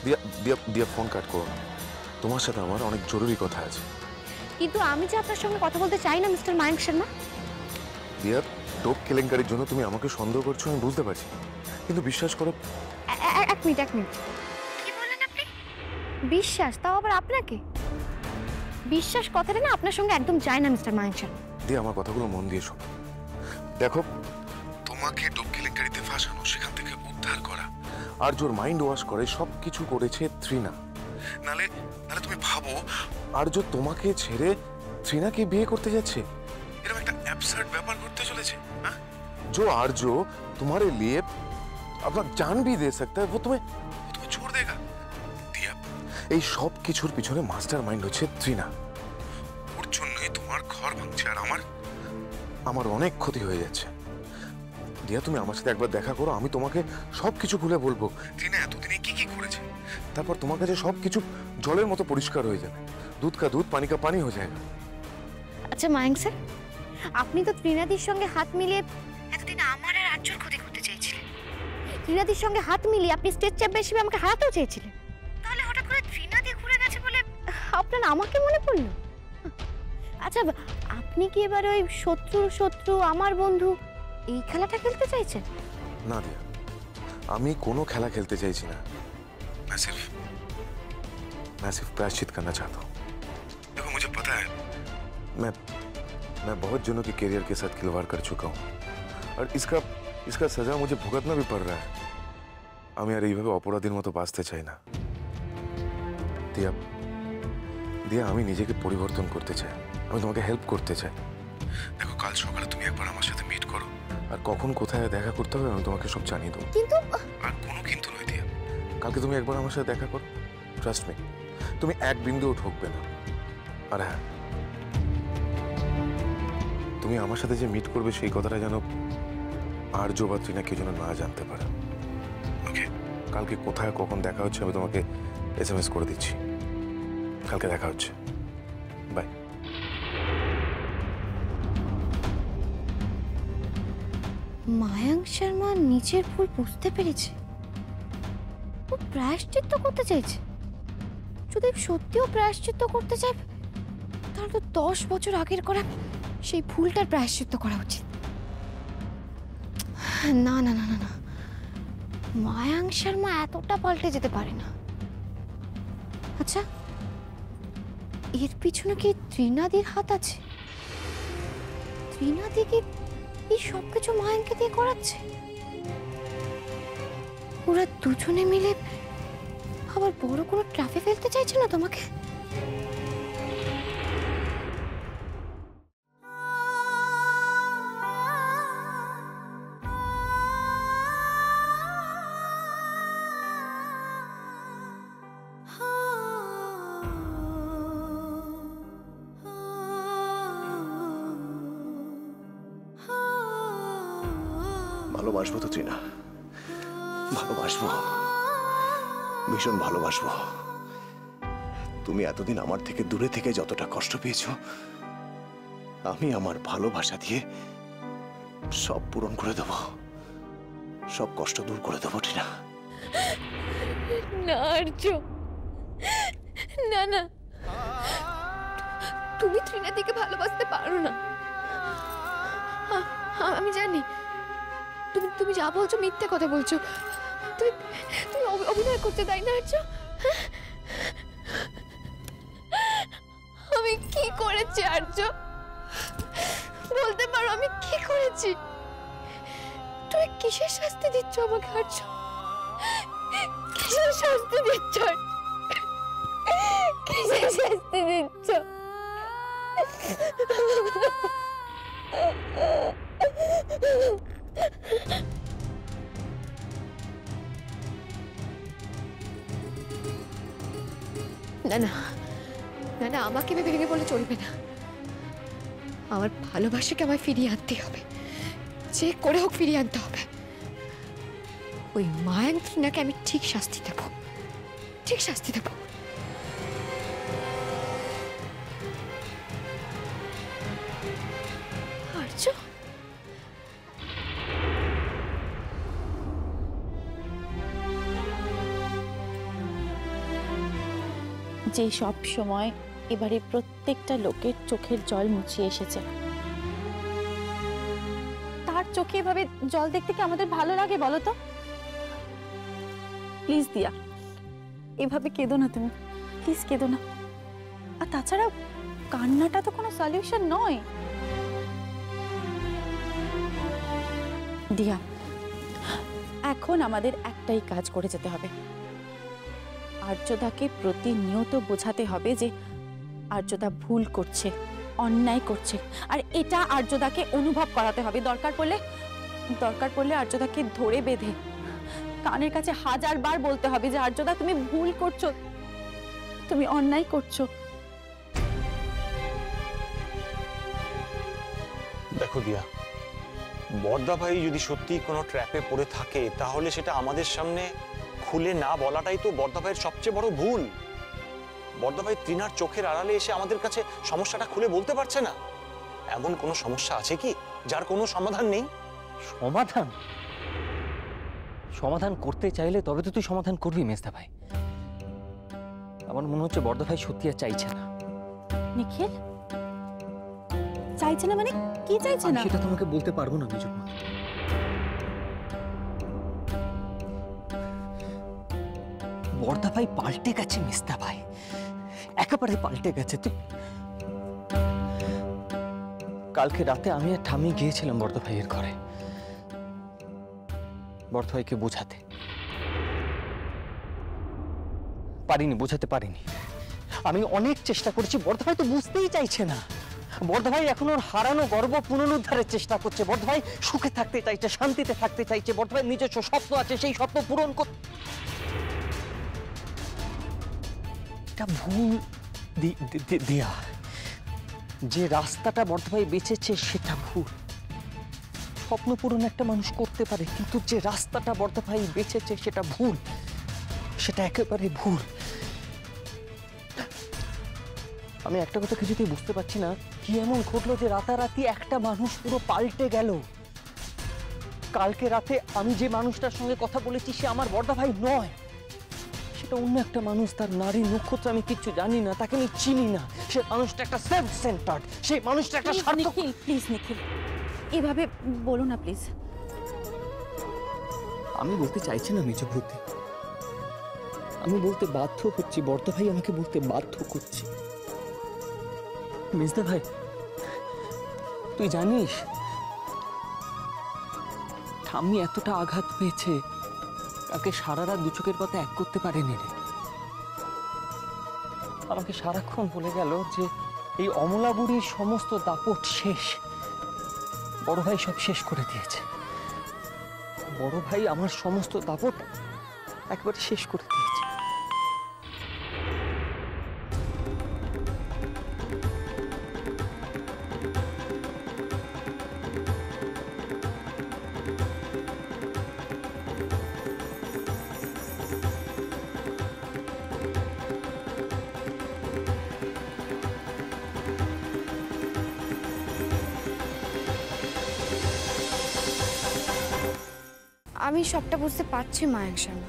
দিয়া দিয়া দিয়া ফোন কাট করো না। তোমার সাথে আমার অনেক জরুরি কথা আছে। কিন্তু আমি যে আপনার সঙ্গে কথা বলতে চাই না মিস্টার মায়াঙ্ক শর্মা। দিয়া, ডোপ কেলেঙ্কারির জন্য তুমি আমাকে সন্দেহ করছো, আমি বুঝতে পারছি, কিন্তু বিশ্বাস করো। এক মিনিট কি বললেন আপনি? বিশ্বাস? তাও আবার আপনাকে? বিশ্বাস কথাটা না আপনার সঙ্গে একদম যায় না মিস্টার মায়াঙ্ক শর্মা। দিয়ে আমার কথাগুলো মন দিয়ে শোনো। দেখো, তোমাকে ডোপ কেলেঙ্কারিতে ফাঁসানো, সেখান থেকে উদ্ধার করা আর জোর মাইন্ড ওয়াশ করে সবকিছু করেছে তৃণা। নালে নালে তুমি ভাবো আর্য তোমাকে ছেড়ে তৃণাকে বিয়ে করতে যাচ্ছে। এরকম একটা অ্যাবসার্ড ব্যাপার ঘটতে চলেছে। হ্যাঁ, जो आर्য तुम्हारे लिए अपना जान भी दे सकता है, वो तुम्हें छोड़ देगा। দিয়া, এই সব কিছুর পিছনে মাস্টার মাইন্ড হচ্ছে তৃণা। ওর জন্যই তোমার ঘর ভাঙছে আর আমার অনেক ক্ষতি হয়ে যাচ্ছে। দিয়া, তুমি আমার সাথে একবার দেখা করো, আমি তোমাকে সবকিছু খুলে বলবো তৃণা এতদিনে কি কি করেছে। তারপর তোমার কাছে সবকিছু জলের মতো পরিষ্কার হয়ে যাবে। দুধ কা দুধ, পানি কা পানি হয়ে যাবে। আচ্ছা মায়াঙ্ক স্যার, আপনি তো তৃণাদির সঙ্গে হাত মিলিয়ে এতদিন আমার আর আর্যর ক্ষতি করতে চাইছিলেন। তৃণাদির সঙ্গে হাত মিলিয়ে আপনি স্টেজ চ্যাম্পিয়ন হিসেবে আমাকে হারাতেও চেয়েছিলেন। তাহলে হঠাৎ করে তৃণাদি ঘুরে গেছে বলে আপনার আমাকে মনে পড়লো? আচ্ছা, আপনি কি এবার ওই শত্রু আমার বন্ধু এই খেলাটা খেলতে চাইছেন? না দিয়া, আমি কোনো খেলা খেলতে চাইছি না। मैं सिर्फ प्रायश्चित करना चाहता हूँ। देखो, मुझे पता है मैं बहुत जनों के करियर के साथ खिलवाड़ कर चुका हूँ और इसका सजा मुझे भुगतना भी पड़ रहा है। আমি আর এইভাবে অপরাধীর মতো বাঁচতে চাই না। দিয়া দিয়া, আমি নিজেকে পরিবর্তন করতে চাই, আমি তোমাকে হেল্প করতে চাই। দেখো, কাল সকালে তুমি একবার আমার সাথে মিট করো, আর কখন কোথায় দেখা করতে হবে আমি তোমাকে সব জানিয়ে দেবো। কিন্তু আর কোনো কিন্তু নয় দিয়া, কালকে তুমি একবার আমার সাথে দেখা করো, ট্রাস্ট মি, তুমি এক বিন্দুও ঠকবে না। আর হ্যাঁ, তুমি আমার সাথে যে মিট করবে সেই কথাটা যেন আর্য বা তৃণা কেউ যেন না জানতে পারে। ওকে, কালকে কোথায় কখন দেখা হচ্ছে আমি তোমাকে SMS করে দিচ্ছি। কালকে দেখা হচ্ছে, বাই। মায়াঙ্ক শর্মা নিজের ভুল বুঝতে পেরেছে, ও প্রায়শ্চিত্ত করতে চাইছে। যদি সত্যিও প্রায়শ্চিত্ত করতে চায় তাহলে তো 10 বছর আগের করা সেই ভুলটার প্রায়শ্চিত্ত করা উচিত। না না না না না, মায়াঙ্ক শর্মা এতটা পাল্টে যেতে পারে না। আচ্ছা, এর পিছনে কি তৃণাদির হাত আছে? তৃণাদি কি এই সবকিছু মায়াঙ্ককে দিয়ে করাচ্ছে? ওরা দুজনে মিলে আবার বড় কোনো ট্রাফে ফেলতে চাইছে না তোমাকে? ভালোবাসবো তো তৃণা, ভালোবাসবো, ভীষণ ভালোবাসবো। তুমি এতদিন আমার থেকে দূরে থেকে যতটা কষ্ট পেয়েছো, আমি আমার ভালোবাসা দিয়ে সব পূরণ করে দেব, সব কষ্ট দূর করে দেবো তৃণা। না আর্য, না না, তুমি তৃণাদিকে ভালোবাসতে পারো না। আমি জানি তুমি যা বলছো মিথ্যে কথা বলছো। তুমি তুমি অভিনয় করতে, তাই না আর্য? আমি কি করেছি আর্য? বলতে পারো আমি কি করেছি? তুমি কিসের শাস্তি দিচ্ছ আমাকে আর্য? কিসের শাস্তি দিচ্ছ? কিসের শাস্তি দিচ্ছ? না না না না, আমাকে ভেঙে বলে চলবে না। আমার ভালোবাসাকে আমায় ফিরিয়ে আনতে হবে, যে করে হোক ফিরিয়ে আনতে হবে। ওই মায়াঙ্ক তৃণাকে আমি ঠিক শাস্তি দেব, ঠিক শাস্তি দেব। আর্য, যে সব সময় এবারে প্রত্যেকটা লোকের চোখের জল মুছিয়ে এসেছে। তার চোখে এভাবে জল দেখতে কি আমাদের ভালো লাগে বলো তো? প্লিজ দিয়া, এভাবে কেঁদো না তুমি, প্লিজ কেঁদো না। আর তাছাড়া কান্নাটা তো কোনো সলিউশন নয়। দিয়া, এখন আমাদের একটাই কাজ করে যেতে হবে। আর্যদাকে প্রতিনিয়ত বোঝাতে হবে যে আর্যদা ভুল করছে, অন্যায় করছে, আর এটা আর্যদাকে অনুভব করাতে হবে। দরকার পড়লে আর্যদাকে ধরে বেঁধে কানের কাছে 1000 বার বলতে হবে যে আর্যদা তুমি ভুল করছো, তুমি অন্যায় করছো। দেখো দিয়া, বড়দা ভাই যদি সত্যি কোনো ট্র্যাপে পড়ে থাকে তাহলে সেটা আমাদের সামনে খুলে না বলাটাই তো বড়দা ভাইয়ের সবচেয়ে বড় ভুল। বড়দা ভাই তৃণার চোখের আড়ালে এসে আমাদের কাছে সমস্যাটা খুলে বলতে পারছে না। এমন কোনো সমস্যা আছে কি যার কোনো সমাধান নেই? সমাধান সমাধান করতে চাইলে তবে তো তুই সমাধান করবি মেজদা ভাই। আমার মনে হচ্ছে বড়দা ভাই সত্যি আর চাইছে না। নিখিল, চাইছে না মানে কি চাইছে না? সেটা তোমাকে বলতে পারবো না মেজো মা। বড়দা ভাই পাল্টে গেছে মেজদা ভাই, একেবারে পাল্টে গেছে। তুই কালকে রাতে আমি আর ঠামি গিয়েছিলাম বড়দা ভাইয়ের ঘরে বড়দা ভাইকে বোঝাতে পারিনি, বোঝাতে পারিনি। আমি অনেক চেষ্টা করেছি, বড়দা ভাই তো বুঝতেই চাইছে না। বড়দা ভাই এখন ওর হারানো গর্ব পুনরুদ্ধারের চেষ্টা করছে। বড়দা ভাই সুখে থাকতে চাইছে, শান্তিতে থাকতে চাইছে। বড়দা ভাই নিজস্ব স্বপ্ন আছে, সেই স্বপ্ন পূরণ করতে। এটা ভুল দেয়া, যে রাস্তাটা বড়দা ভাই বেঁচেছে সেটা ভুল। স্বপ্ন পূরণ একটা মানুষ করতে পারে, কিন্তু যে রাস্তাটা বড়দা ভাই বেঁচেছে সেটা ভুল, সেটা একেবারে ভুল। আমি একটা কথা কিছুতেই বুঝতে পারছি না, কি এমন ঘটলো যে রাতারাতি একটা মানুষ পুরো পাল্টে গেল। কালকে রাতে আমি যে মানুষটার সঙ্গে কথা বলেছি সে আমার বড়দা ভাই নয়, সেটা অন্য একটা মানুষ। তার নারী নক্ষত্র আমি কিচ্ছু জানি না, তাকে আমি চিনি না। সে মানুষটা একটা সেলফ সেন্টার্ড, সেই মানুষটা একটা স্বার্থ। নিখিল প্লিজ, নিখিল এভাবে বলো না প্লিজ। আমি বলতে চাইছি না মেজো বৌদি, আমি বলতে বাধ্য হচ্ছি। বড়দা ভাই আমাকে বলতে বাধ্য করছে। মেজদা ভাই, তুই জানিস ঠাম্মি এতটা আঘাত পেয়েছে, কাকে সারা রাত দু চোখের কথা এক করতে পারেনি রে। আমাকে সারাক্ষণ বলে গেল যে এই অমলা বুড়ির সমস্ত দাপট শেষ, বড় ভাই সব শেষ করে দিয়েছে। বড় ভাই আমার সমস্ত দাপট একবারে শেষ করে দিয়েছে। আমি সবটা বুঝতে পারছি মায়ের সামনে,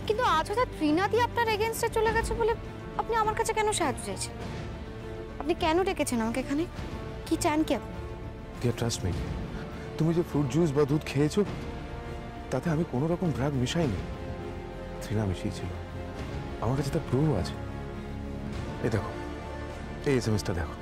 কিন্তু আজ হঠাৎ ত্রিনাদি আপনার এগেনস্টে চলে গেছে বলে আপনি আমার কাছে কেন সাহায্য চাইছেন? আপনি কেন ডেকেছেন আমাকে এখানে? কি চান কি আপনি? ডিয়ার ট্রাস্ট মি, তুমি যে ফ্রুট জুস বা দুধ খেয়েছো তাতে আমি কোনো রকম ড্রাগ মিশাইনি, তৃণা মিশিয়েছিল। আমার কাছে তার প্রুফ আছে। এই দেখো, এই এসএমএসটা দেখো।